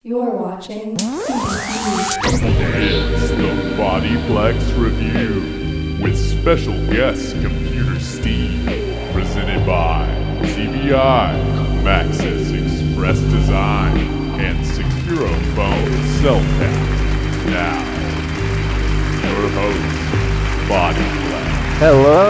You're watching CBTV. It's the Bodyplex Review with special guest Computer Steve, presented by CBI, Maxis Express Design, and Secur-O-Fone Self-Tap. Now, your host, Bodyplex. Hello.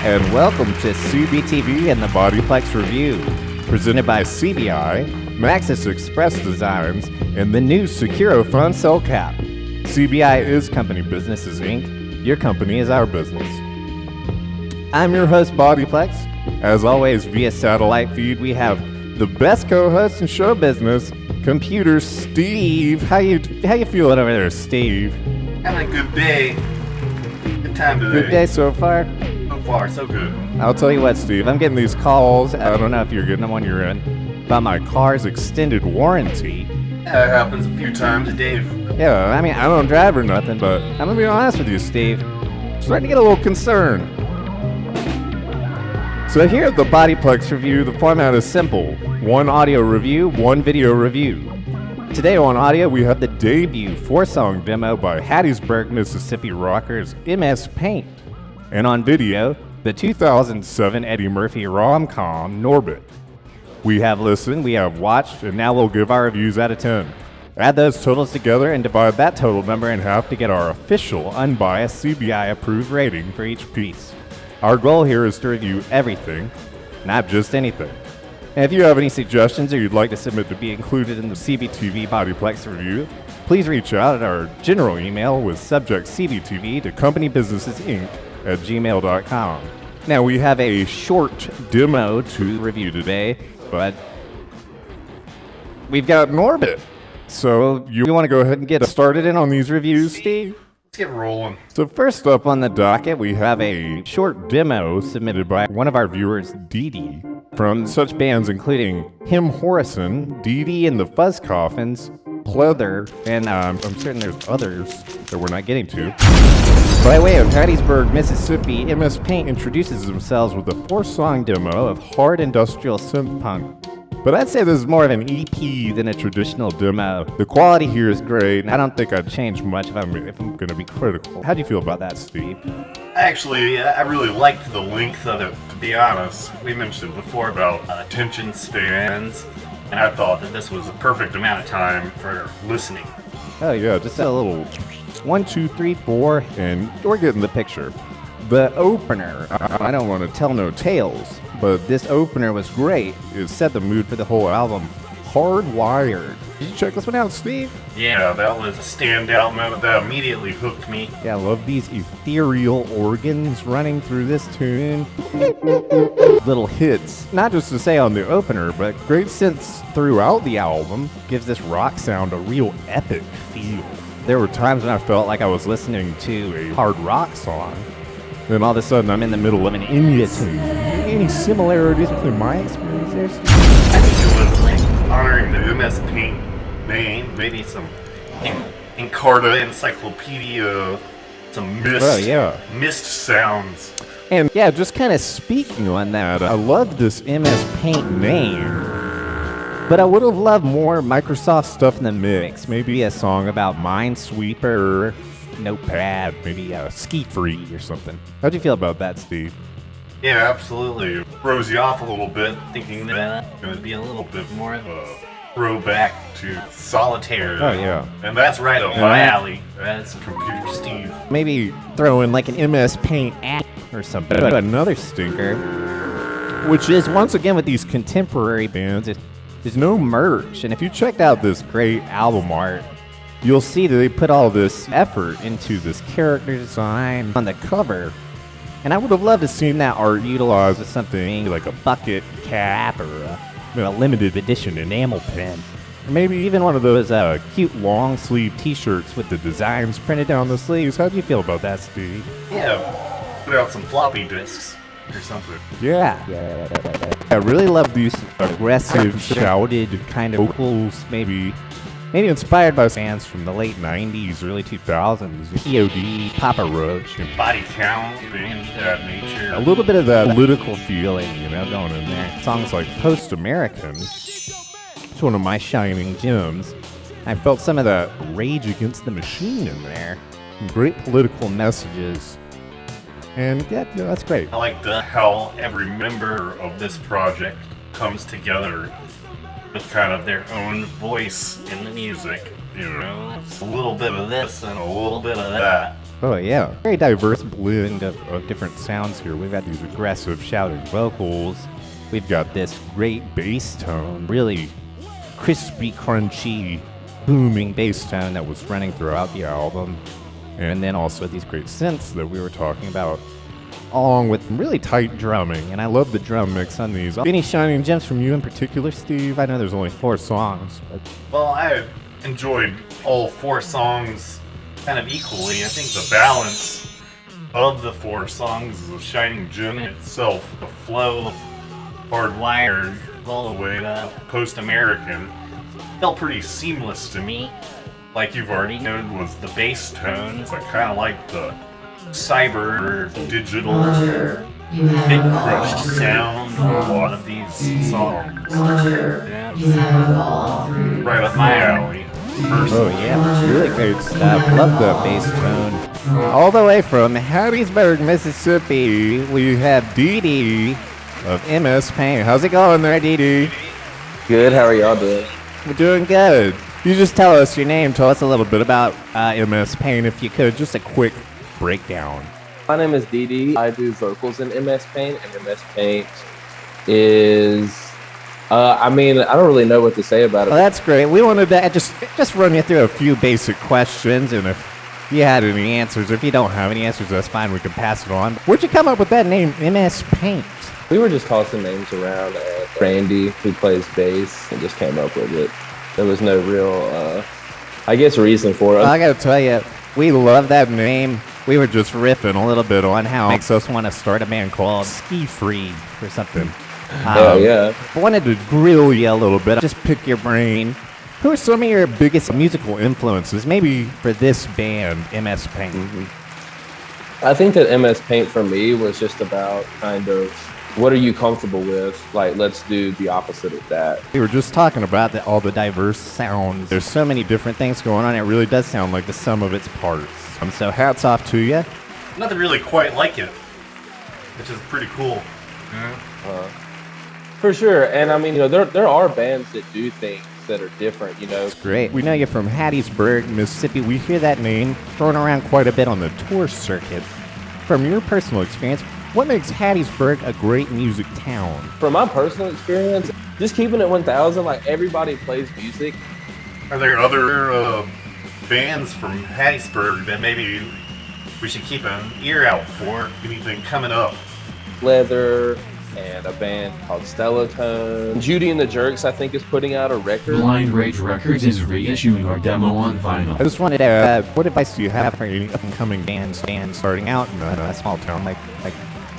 And welcome to CBTV and the Bodyplex Review, presented by CBI, Maxis Express Designs, and the new Secur-O-Fone Cell Cap. CBI is Company Businesses, Inc. Your company is our business. I'm your host, Bodyplex. As always, via satellite feed, we have the best co-host in show business, Computer Steve. How you feeling over there, Steve? Having a good day. Good time today. Good day so far? So far, so good. I'll tell you what, Steve. I'm getting these calls. I don't know if you're getting them on your end about my car's extended warranty. Yeah, it happens a few times, Dave. Yeah, I mean, I don't drive or nothing, but I'm gonna be honest with you, Steve. I'm starting to get a little concerned. So here at the Bodyplex Review, the format is simple. One audio review, one video review. Today on audio, we have the debut 4-song demo by Hattiesburg, Mississippi rockers MSPAINT. And on video, the 2007 Eddie Murphy rom-com Norbit. We have listened, we have watched, and now we'll give our reviews out of 10. Add those totals together and divide that total number in half to get our official, unbiased, CBI-approved rating for each piece. Our goal here is to review everything, not just anything. And if you have any suggestions or you'd like to submit to be included in the CBTV Bodyplex Review, please reach out at our general email with subject CBTV to companybusinessesinc@gmail.com. Now, we have a short demo to review today, but we've got Norbit. So you want to go ahead and get started in on these reviews, Steve? Let's get rolling. So first up on the docket, we have a short demo submitted by one of our viewers, Dayz, from such bands including Him Horrison, Dayz and the Fuzz Coffins, Pleather, and I'm certain there's others that we're not getting to. By way of Hattiesburg, Mississippi, MSPAINT introduces themselves with a 4-song demo of hard industrial synth punk. But I'd say this is more of an EP than a traditional demo. The quality here is great, and I don't think I'd change much if I'm going to be critical. How do you feel about that, Steve? Actually, I really liked the length of it, to be honest. We mentioned before about attention spans, and I thought that this was a perfect amount of time for listening. Oh yeah, just a little 1, 2, 3, 4, and we're getting the picture. The opener, I don't want to tell no tales, but this opener was great. It set the mood for the whole album. Hardwired. Did you check this one out, Steve? Yeah, that was a standout moment that immediately hooked me. Yeah, I love these ethereal organs running through this tune. Little hits, not just to say on the opener, but great synths throughout the album. Gives this rock sound a real epic feel. There were times when I felt like I was listening to a hard rock song. Then all of a sudden, I'm in the middle of an India tune. Any similarities between my experience there? I think it was like honoring the MSPAINT name, maybe some Encarta encyclopedia, some mist sounds. And yeah, just kind of speaking on that, I love this MSPAINT name. But I would have loved more Microsoft stuff in the mix. Maybe a song about Minesweeper, Notepad, maybe Ski Free or something. How'd you feel about that, Steve? Yeah, absolutely. It throws you off a little bit, thinking that it's going to be a little bit more of a throwback to Solitaire. Oh, yeah. And that's right up my alley. That's Computer Steve. Maybe throw in like an MSPAINT app or something. But another stinker, which is, once again, with these contemporary bands, there's no merch. And if you checked out this great album art, you'll see that they put all this effort into this character design on the cover. And I would have loved to see that art utilized as something like a bucket cap or a limited edition enamel pen. Or maybe even one of those cute long sleeve t-shirts with the designs printed down the sleeves. How do you feel about that, Steve? Yeah, put out some floppy disks or something. Yeah. I really love these aggressive, shouted kind of vocals, maybe Maybe inspired by bands from the late 90s, early 2000s, POD, Papa Roach, and Body count, things of that nature. a little bit of that political feeling, you know, going in there. Songs like Post-American, it's one of my shining gems. I felt some of that Rage Against the Machine in there. Great political messages. And yeah, that's great. I like how every member of this project comes together with kind of their own voice in the music. You know, it's a little bit of this and a little bit of that. Oh yeah, very diverse blend of different sounds here. We've got these aggressive shouted vocals. We've got this great bass tone, really crispy, crunchy, booming bass tone that was running throughout the album. And then also these great synths that we were talking about, along with really tight drumming. And I love the drum mix on these. Any shining gems from you in particular, Steve? I know there's only 4 songs, but... Well, I enjoyed all 4 songs kind of equally. I think the balance of the 4 songs is a shining gem in itself. The flow of Hardwired all the way to Post-American felt pretty seamless to me. Like you've already noted, was the bass tones. I kind of like the cyber digital bit crushed sound of a lot of these songs. Yeah, right up my alley. Oh yeah, really great stuff. Love the bass tone. All the way from Hattiesburg, Mississippi, we have Dayz of MSPAINT. How's it going there, Dayz? Good, how are y'all doing? We're doing good. You just tell us your name. Tell us a little bit about MSPAINT, if you could. Just a quick breakdown. My name is Dayz. I do vocals in MSPAINT, and MSPAINT is, I don't really know what to say about it. Well, that's great. We wanted to just run you through a few basic questions, and if you had any answers, if you don't have any answers, that's fine. We can pass it on. Where'd you come up with that name, MSPAINT? We were just tossing names around, and Randy, who plays bass, and just came up with it. There was no real, reason for it. Well, I gotta tell you, we love that name. We were just riffing a little bit on how it makes us want to start a band called Ski Free or something. Oh, yeah. I wanted to grill you a little bit, just pick your brain. Who are some of your biggest musical influences, maybe for this band, MSPAINT? I think that MSPAINT for me was just about kind of, what are you comfortable with? Like, let's do the opposite of that. We were just talking about all the diverse sounds. There's so many different things going on. It really does sound like the sum of its parts. So hats off to you. Nothing really quite like it, which is pretty cool. For sure. And there are bands that do things that are different, It's great. We know you're from Hattiesburg, Mississippi. We hear that name thrown around quite a bit on the tour circuit. From your personal experience, what makes Hattiesburg a great music town? From my personal experience, just keeping it 1,000, like everybody plays music. Are there other bands from Hattiesburg that maybe we should keep an ear out for? Anything coming up? Leather and a band called Stellatone. Judy and the Jerks, I think, is putting out a record. Blind Rage Records is reissuing our demo on vinyl. I just wanted to ask, what advice do you have for any up-and-coming bands starting out in a small town like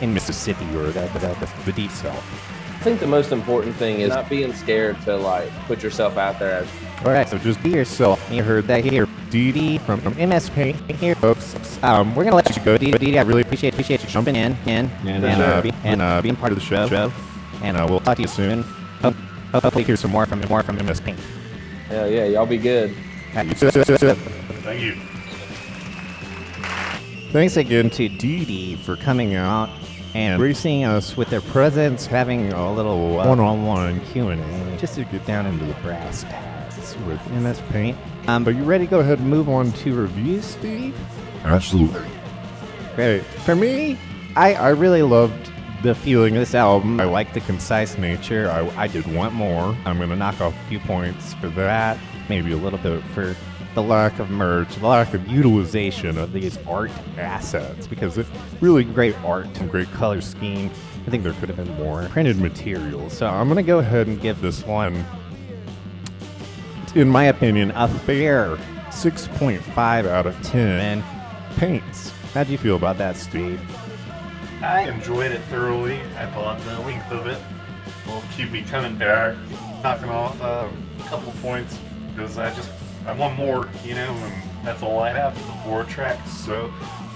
in Mississippi or the deep south? I think the most important thing is not being scared to put yourself out there. All right, so just be yourself. You heard that here. Dayz from MSPAINT here, folks. We're gonna let you go, Dayz. I really appreciate you jumping in and being part of the show. And we'll talk to you soon. Hopefully, hear some more from MSPAINT. Hell yeah, y'all be good. Thank you. Thanks again to Dayz for coming out and gracing us with their presence, having a little one-on-one Q&A, just to get down into the brass tacks with MSPAINT. But you ready to go ahead and move on to reviews, Steve? Absolutely. Great. For me, I really loved the feeling of this album. I like the concise nature. I did want more. I'm going to knock off a few points for that, maybe a little bit for the lack of merch, the lack of utilization of these art assets, because it's really great art and great color scheme. I think there could have been more printed material. So I'm going to go ahead and give this one, in my opinion, a fair 6.5 out of 10. And paints. How do you feel about that, Steve? I enjoyed it thoroughly. I thought the length of it will keep me coming back, knocking off a couple points, because I just I want more, you know, and that's all I have for the 4 tracks. So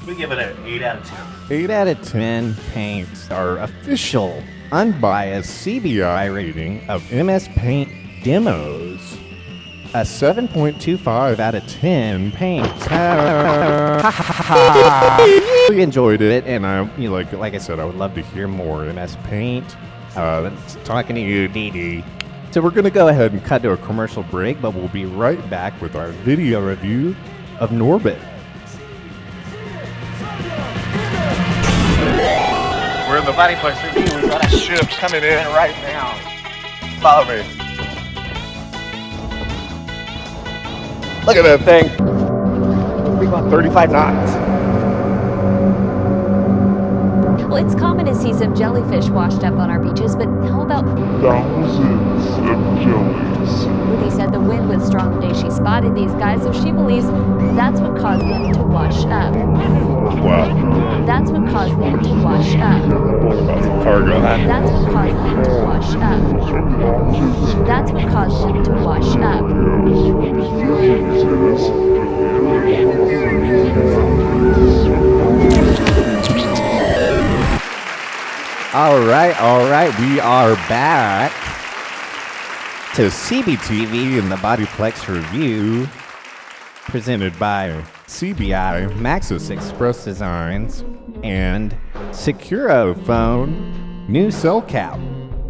we give it an 8 out of 10. 8 out of 10 paints our official, unbiased CBI rating of MSPAINT demos. A 7.25 out of 10 paints. We enjoyed it, and like I said, I would love to hear more MSPAINT. Talking to you, Dee. So we're going to go ahead and cut to a commercial break, but we'll be right back with our video review of Norbit. We're in the Bodyplex review. We've got a ship coming in right now. Follow me. Look at that thing. We're about 35 knots. Well, it's common to see some jellyfish washed up on our beaches, but how about Thousands of jellies. Ruthie said the wind was strong the day she spotted these guys, so she believes that's what caused them to wash up. Wow. That's what caused them to wash up. Cargo. That's what caused them to wash up. That's what caused them to wash up. All right, we are back to CBTV and the Bodyplex review, presented by CBI, Maxis Express Designs, and Secur-O-Fone new cell cap.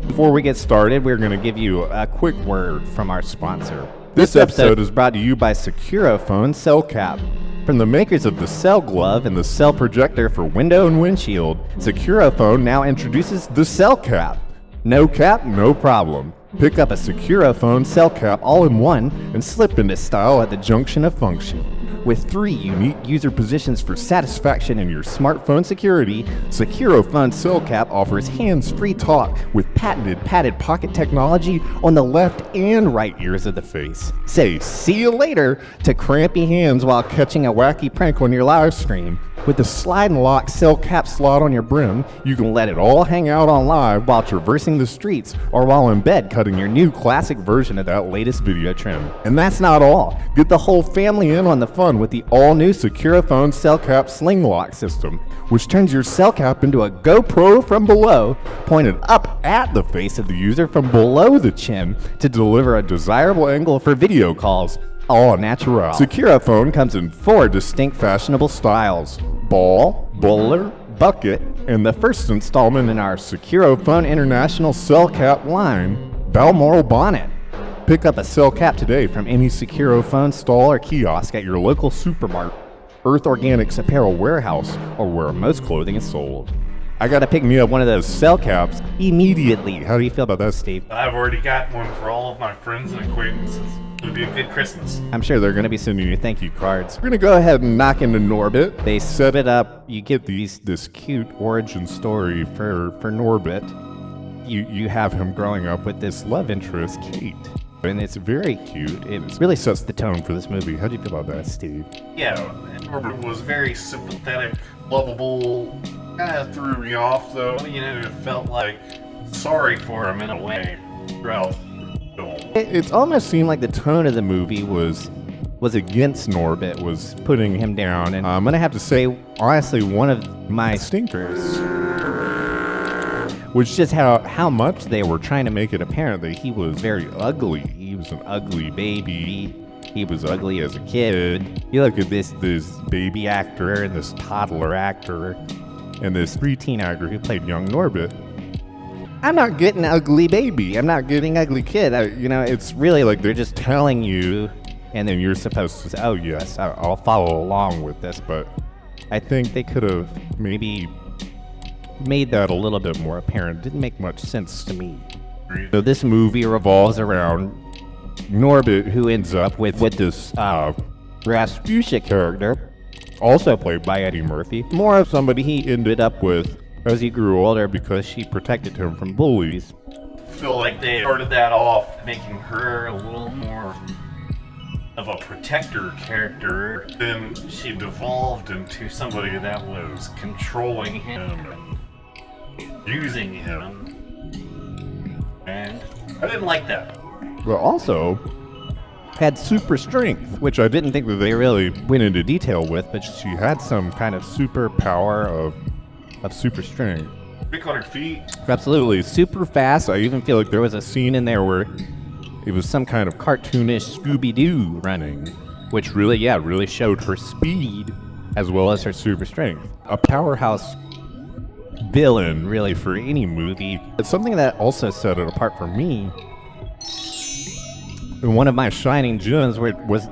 Before we get started, we're going to give you a quick word from our sponsor. This episode is brought to you by Secur-O-Fone cell cap. From the makers of the Cell Glove and the Cell Projector for window and windshield, Secur-O-Fone now introduces the Cell Cap. No cap, no problem. Pick up a Secur-O-Fone cell cap all in one and slip into style at the junction of function. With 3 unique user positions for satisfaction in your smartphone security, Secur-O-Fone cell cap offers hands-free talk with patented padded pocket technology on the left and right ears of the face. Say "see you later" to crampy hands while catching a wacky prank on your live stream. With the slide and lock cell cap slot on your brim, you can let it all hang out on live while traversing the streets or while in bed cutting your new classic version of that latest video trim. And that's not all. Get the whole family in on the fun with the all-new Secur-O-Fone cell cap sling lock system, which turns your cell cap into a GoPro from below, pointed up at the face of the user from below the chin to deliver a desirable angle for video calls. All natural. Secur-O-Fone comes in 4 distinct fashionable styles: ball, bowler, bucket, and the first installment in our Secur-O-Fone International Cell Cap line, Balmoral Bonnet. Pick up a cell cap today from any Secur-O-Fone stall or kiosk at your local supermarket, Earth Organics apparel warehouse, or where most clothing is sold. I gotta pick me up one of those cell caps immediately. How do you feel about that, Steve? I've already got one for all of my friends and acquaintances. It'll be a good Christmas. I'm sure they're going to be sending you thank you cards. We're going to go ahead and knock into Norbit. They set it up. You get this cute origin story for Norbit. You have him growing up with this love interest, Kate. And it's very cute. It really sets the tone for this movie. How do you feel about that, Steve? Yeah, Norbit was very sympathetic, lovable. Kind of threw me off, though. You know, it felt like sorry for him in a way throughout. It almost seemed like the tone of the movie was against Norbit, was putting him down, and I'm gonna have to say, honestly, one of my stinkers was just how much they were trying to make it apparent that he was very ugly. He was an ugly baby. He was ugly as a kid. You look at this baby actor and this toddler actor and this preteen actor who played young Norbit. I'm not getting ugly baby. I'm not getting ugly kid. It's really like they're just telling you, and then you're supposed to say, oh yes, I'll follow along with this. But I think they could have maybe made that a little bit more apparent. It didn't make much sense to me. So this movie revolves around Norbit, who ends up with this Rasputia character, also played by Eddie Murphy. More of somebody he ended up with as he grew older because she protected him from bullies. I feel like they started that off making her a little more of a protector character. Then she devolved into somebody that was controlling him and using him. And I didn't like that. But also, had super strength, which I didn't think that they really went into detail with, but she had some kind of superpower of super strength. 300 feet. Absolutely. Super fast. I even feel like there was a scene in there where it was some kind of cartoonish Scooby-Doo running, which really showed her speed as well as her super strength. A powerhouse villain, really, for any movie. It's something that also set it apart for me. And one of my shining gems was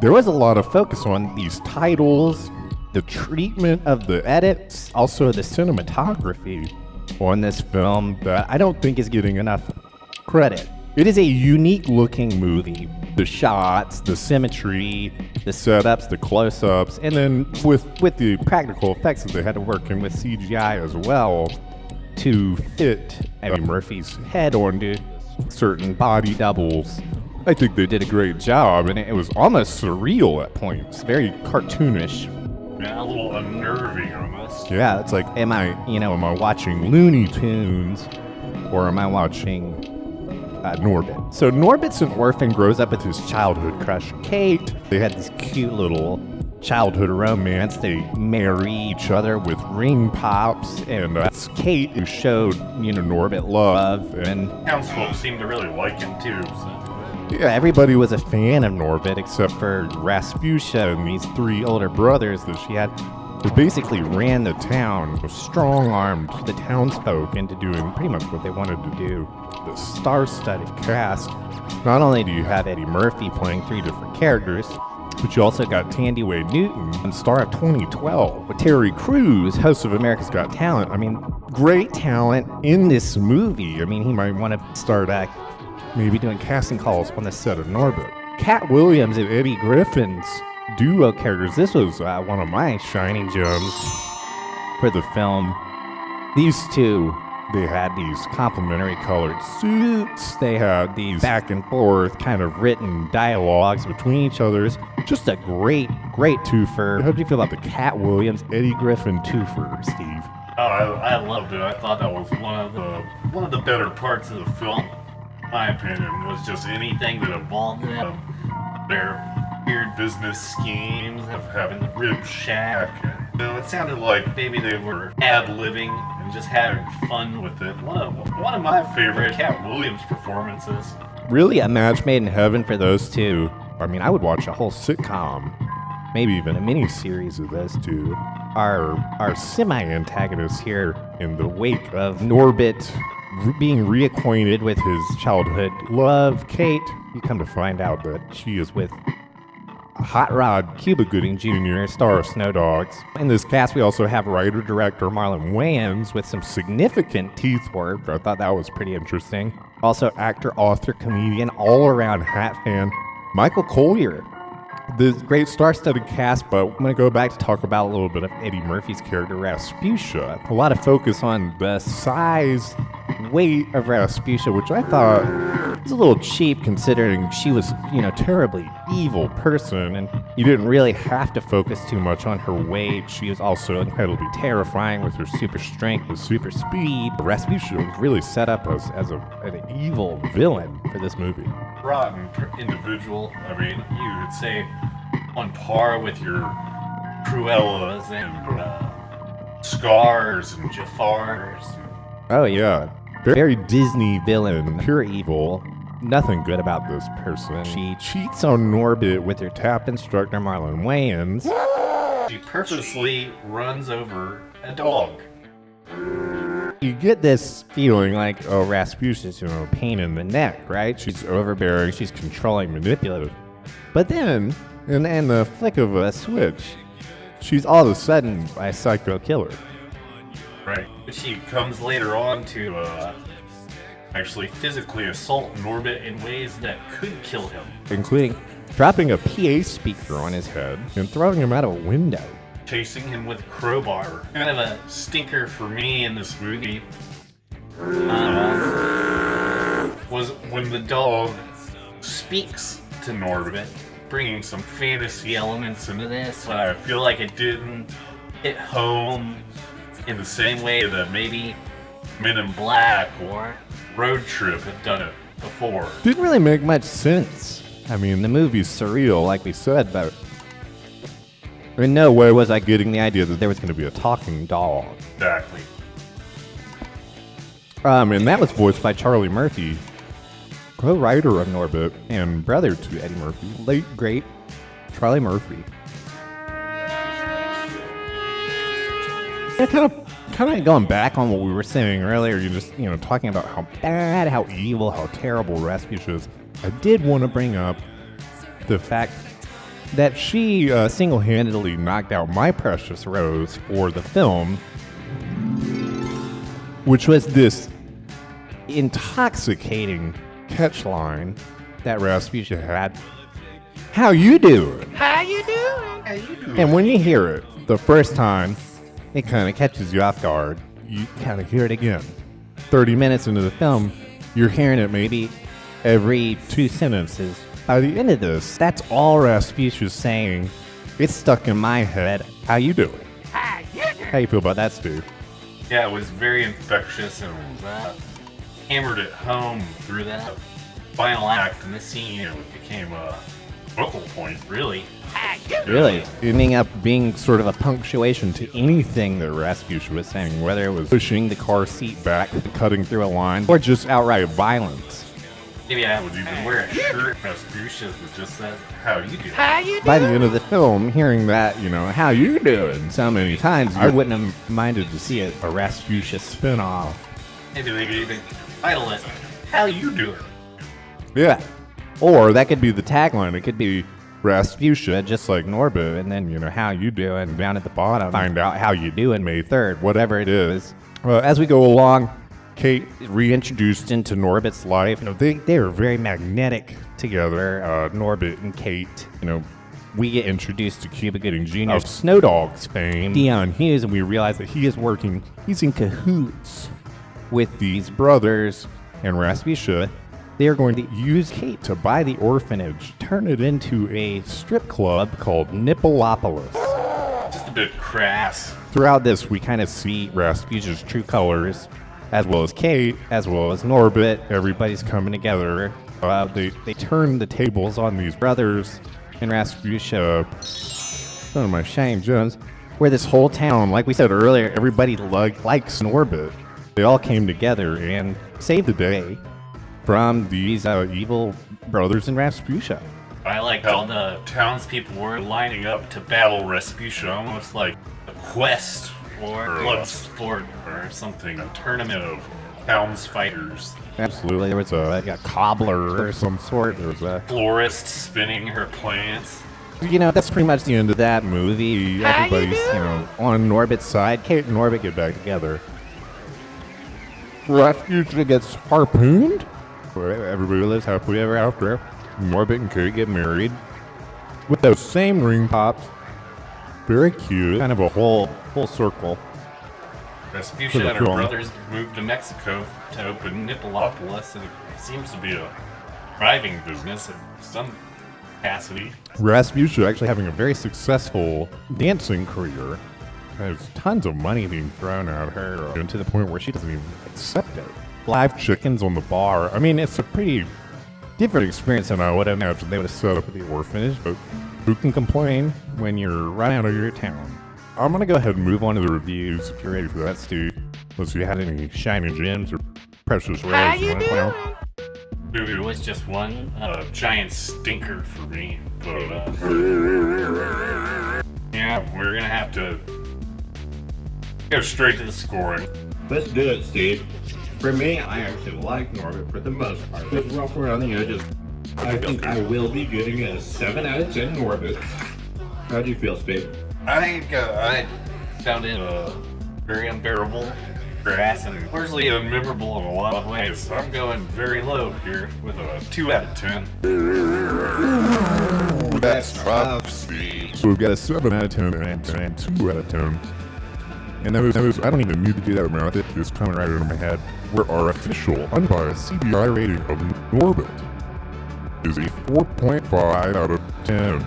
there was a lot of focus on these titles, the treatment of the edits, also the cinematography on this film that I don't think is getting enough credit. It is a unique looking movie. The shots, the symmetry, the setups, the close-ups, and then with the practical effects that they had to work in with CGI as well to fit Eddie Murphy's head onto certain body doubles. I think they did a great job, and it was almost surreal at points, very cartoonish. Yeah, a little unnerving almost. Yeah, it's like, am I watching Looney Tunes, or am I watching Norbit? So Norbit's an orphan, grows up with his childhood crush, Kate. They had this cute little childhood romance. They marry each other with ring pops, and it's Kate who showed, Norbit love, and Townsfolk seemed to really like him too, so. yeah, everybody was a fan of Norbit except for Rasputia and these three older brothers that she had, who basically ran the town, strong-armed the townsfolk into doing pretty much what they wanted to do. The star-studded cast. Not only do you have Eddie Murphy playing 3 different characters, but you also got Tandy Wade Newton, star of 2012, with Terry Crews, host of America's Got Talent. I mean, great talent in this movie. I mean, he might want to start maybe doing casting calls on the set of Norbit. Cat Williams and Eddie Griffin's duo characters. This was one of my shining gems for the film. These two, they had these complementary colored suits. They had these back and forth kind of written dialogues between each other. Just a great twofer. How do you feel about the Cat Williams, Eddie Griffin twofer, Steve? Oh, I loved it. I thought that was one of the better parts of the film. My opinion was just anything that involved them, their weird business schemes of having the rib shack. And, it sounded like maybe they were ad-libbing and just having fun with it. One of my favorite Cat Williams performances. Really a match made in heaven for those two. I mean, I would watch a whole sitcom, maybe even a mini-series of those two. Our semi-antagonists here in the wake of Norbit being reacquainted with his childhood love, Kate, you come to find out that she is with Hot Rod Cuba Gooding Jr., star of Snow Dogs. In this cast, we also have writer-director Marlon Wayans with some significant teeth work. I thought that was pretty interesting. Also, actor, author, comedian, all-around hat fan, Michael Collier. The great star-studded cast, but I'm going to go back to talk about a little bit of Eddie Murphy's character, Rasputia. A lot of focus on the size, weight of Rasputia, which I thought was a little cheap considering she was, terribly evil person, and you didn't really have to focus too much on her weight. She was also incredibly terrifying with her super strength and super speed. Rasputia was really set up as an evil villain for this movie. Rotten individual. I mean, you would say on par with your Cruellas and Scars and Jafars. Oh yeah, very Disney villain, pure evil. Nothing good about this person. She cheats on Norbit with her tap instructor Marlon Wayans. She purposely runs over a dog. You get this feeling like, oh, Rasputia's, a pain in the neck, right? She's overbearing, she's controlling, manipulative. But then, in the flick of a switch, she's all of a sudden a psycho killer. Right. She comes later on to actually physically assault Norbit in ways that could kill him. Including dropping a PA speaker on his head and throwing him out a window. Chasing him with a crowbar. Kind of a stinker for me in this movie was when the dog speaks to Norbit, bringing some fantasy elements into this, but I feel like it didn't hit home in the same way that maybe Men in Black or Road Trip have done it before. Didn't really make much sense. I mean, the movie's surreal, like we said, but in no way was I getting the idea that there was going to be a talking dog. Exactly. And that was voiced by Charlie Murphy, co-writer of Norbit and brother to Eddie Murphy, late great Charlie Murphy. Yeah, kind of going back on what we were saying earlier. You just talking about how bad, how evil, how terrible Rasputia is. I did want to bring up the fact that she single-handedly knocked out My Precious Rose for the film, which was this intoxicating catchline that Rasputia had. How you doing? How you doing? How you doing? And when you hear it the first time, it kind of catches you off guard. You kind of hear it again. 30 minutes into the film, you're hearing it maybe every 2 sentences. By the end of this, that's all Rasputia's saying. It's stuck in my head. How you doing? How you doing? How you feel about that, Stu? Yeah, it was very infectious and hammered it home through that final act, and this scene became a focal point, really. Really? Ending up being sort of a punctuation to anything that Rasputia was saying, whether it was pushing the car seat back, cutting through a line, or just outright violence. Maybe I would even wear a shirt Rasputia with just that, how you doing? How you doing? By the end of the film, hearing that, how you doing so many times, I wouldn't have minded to see a Rasputia spin-off. Maybe they could even title it, how you doing? Yeah. Or that could be the tagline. It could be Rasputia, just like Norbit, and then, how you doing down at the bottom. Find out how you doing May 3rd, whatever it is. Well, as we go along, Kate reintroduced into Norbit's life. They are very magnetic together, Norbit and Kate. We get introduced to Cuba Gooding Jr. of Snow Dogs fame, Dion Hughes, and we realize that he's in cahoots with these brothers and Rasputia. They are going to use Kate to buy the orphanage, turn it into a strip club called Nippolopolis. Just a bit crass. Throughout this, we kind of see Rasputia's true colors, as well as Kate, as well as Norbit. Everybody's coming together. They turn the tables on these brothers, and Rasputia, one of my Shane Jones, where this whole town, like we said earlier, everybody likes Norbit. They all came together and saved the day from these evil brothers in Rasputia. I like how the townspeople were lining up to battle Rasputia, almost like a quest or blood sport or something, a tournament of towns fighters. Absolutely, there was a cobbler or some sort. There was a florist spinning her plants. That's pretty much the end of that movie. Everybody's, on Norbit's side. Kate and Norbit get back together. Rasputia gets harpooned. Everybody lives happily ever after. Norbit and Kate get married with those same ring pops. Very cute. Kind of a whole circle. Rasputia and her brothers moved to Mexico to open Nippolopolis, and it seems to be a thriving business in some capacity. Rasputia actually having a very successful dancing career. There's tons of money being thrown at her, to the point where she doesn't even accept it. Live chickens on the bar. I mean, it's a pretty different experience than I would have imagined they would have set up at the orphanage, but who can complain when you're right out of your town? I'm going to go ahead and move on to the reviews if you're ready for that, Steve. Unless you had any shiny gems or precious rares you want to point out. It was just one giant stinker for me, but yeah, we're going to have to go straight to the scoring. Let's do it, Steve. For me, I actually like Norbit for the most part. It's rough around the edges. I think I will be giving it a 7 out of 10 Norbit. How do you feel, Steve? I think I found it very unbearable, crass, and personally unmemorable in a lot of ways. So I'm going very low here with a 2 out of 10. That's tough, Steve. So we've got a 7 out of 10 and 2 out of 10. And those, I don't even need to do that amount. It's just coming right out of my head. Where our official, unbiased CBI rating of Norbit is a 4.5 out of 10.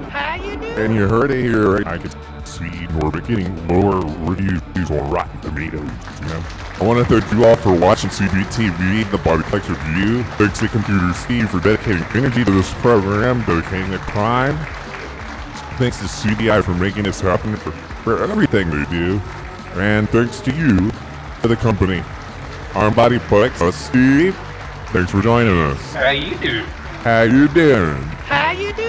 How you doing? And you heard it here. I could see Norbit getting lower reviews on Rotten Tomatoes, you know? I want to thank you all for watching CBTV, the Bodyplex review. Thanks to Computer Steve for dedicating energy to this program, dedicating to crime. Thanks to CDI for making this happen for everything they do. And thanks to you for the company. I'm Bodyplex and Steve. Thanks for joining us. How you do? How you doing? How you do?